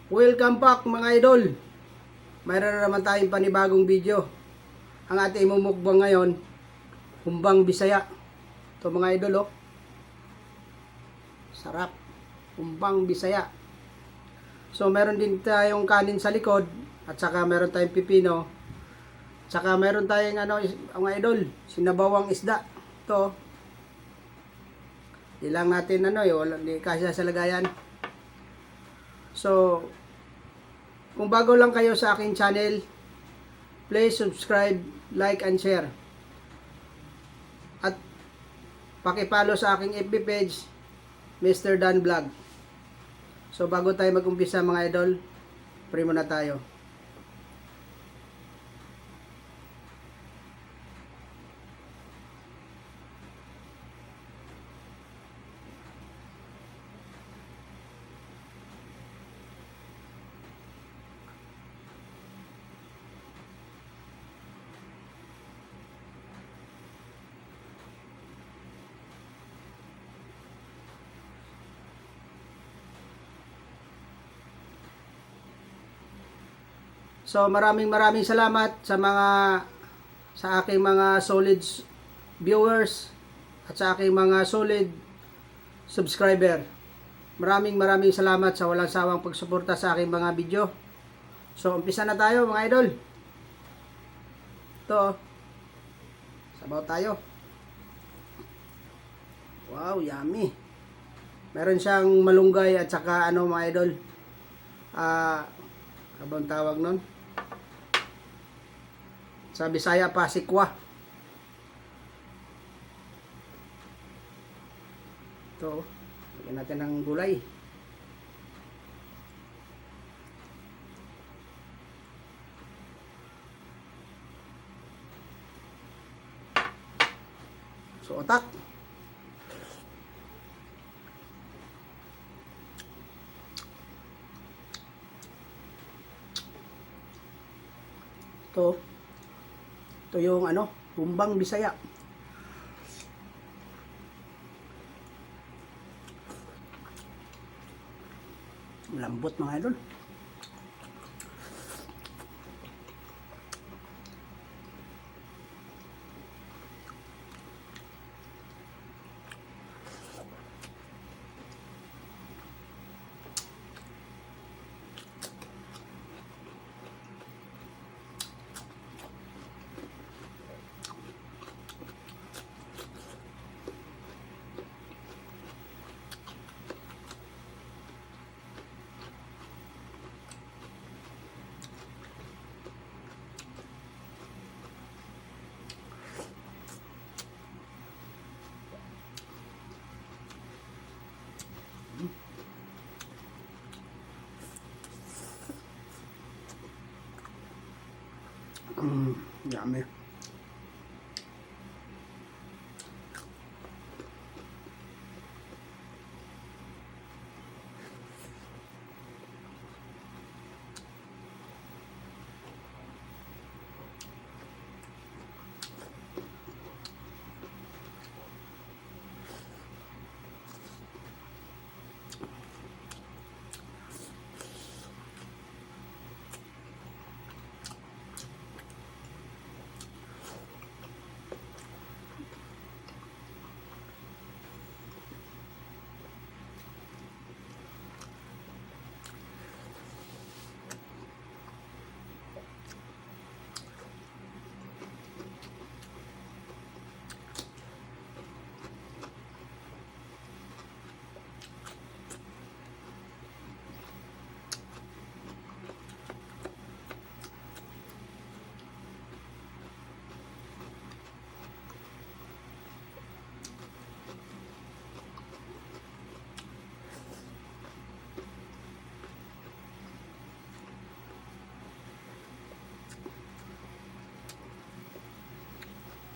Welcome back mga idol. Mayroon na naman tayong panibagong video. Ang ating imumukbang ngayon, humbang Bisaya. Ito mga idol oh. Sarap. Humbang Bisaya. So meron din tayong kanin sa likod at saka meron tayong pipino. Saka meron tayong mga idol, sinabawang isda. Ito. Ilang natin wala di kasya sa lagayan. So, kung bago lang kayo sa aking channel, please subscribe, like, and share. At paki-follow sa aking FB page, Mr. Dan Vlog. So, bago tayo mag-umpisa mga idol, pray muna tayo. So maraming salamat sa aking mga solid viewers at sa aking mga solid subscriber. Maraming salamat sa walang sawang pagsuporta sa aking mga video. So umpisa na tayo mga idol. Ito. Sabaw tayo. Wow, yummy. Meron siyang malunggay at saka mga idol. Abang tawag nun? Sa Bisaya pa, sikwa. Ito, lagyan natin ng gulay. So, otak. Ito yung humbang Bisaya. Lambot mga idol. Yummy.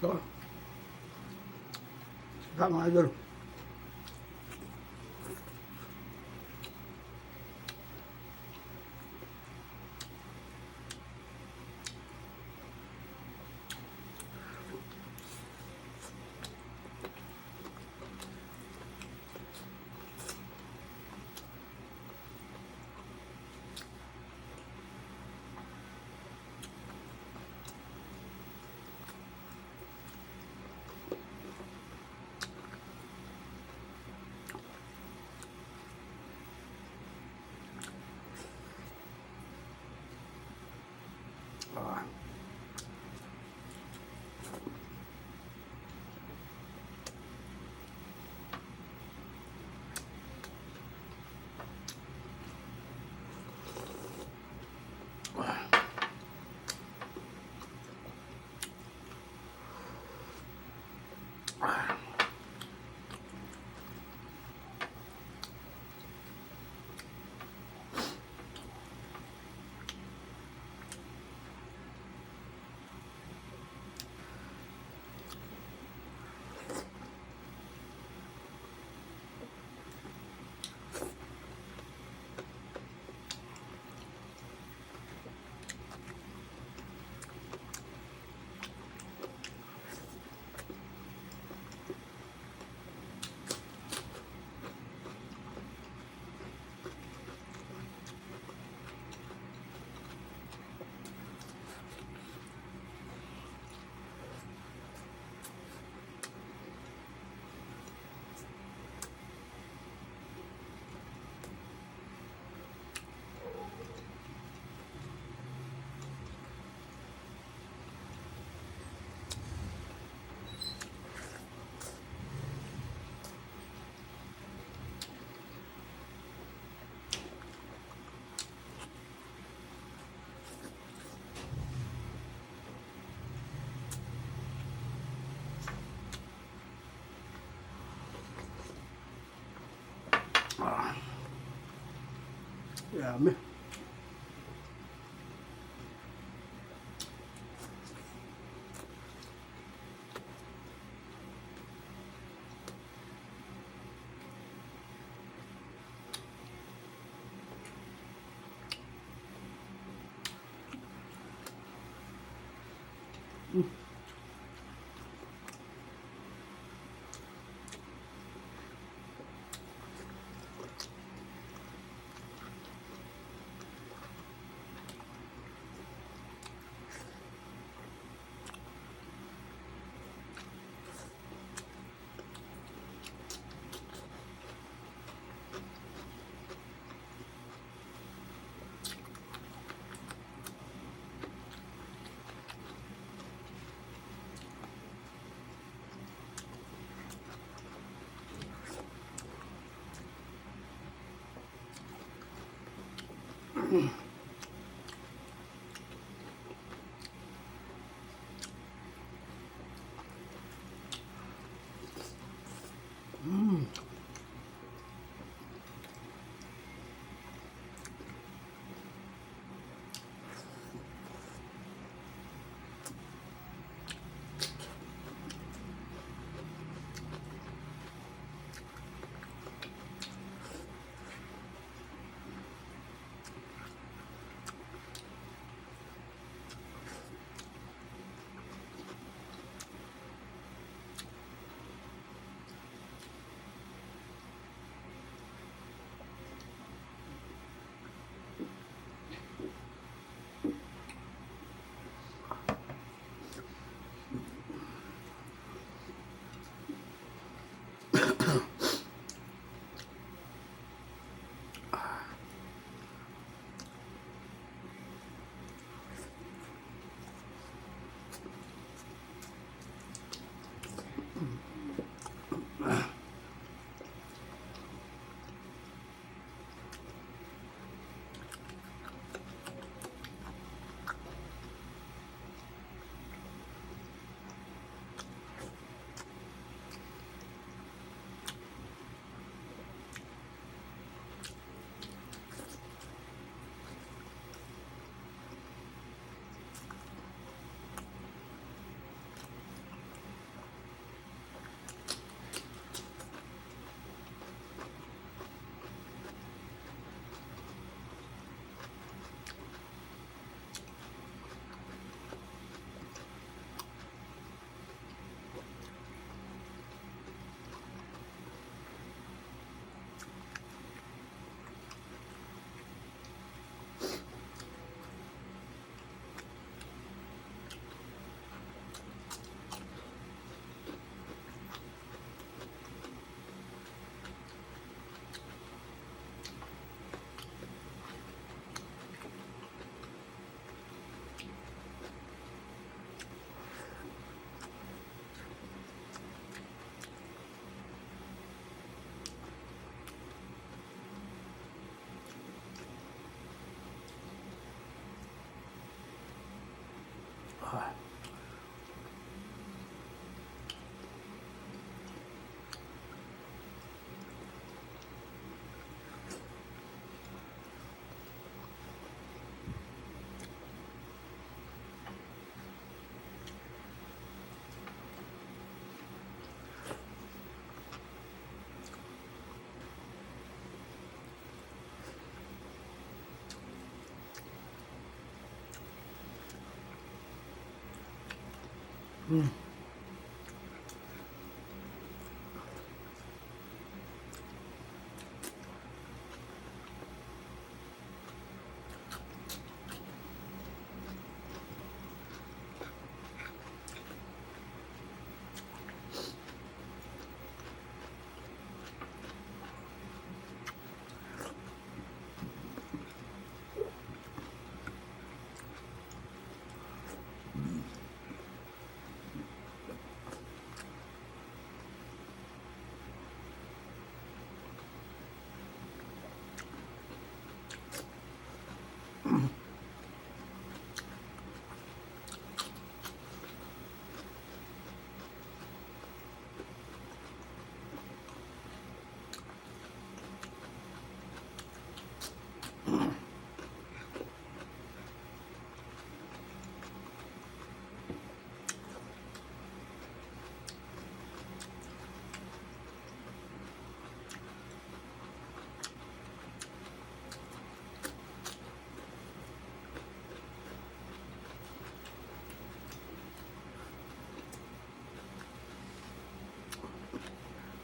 Ito. Sarap mga idol. Ah. Ah. Yummy.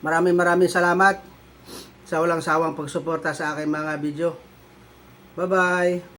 Maraming salamat sa walang sawang pagsuporta sa aking mga video. Bye-bye!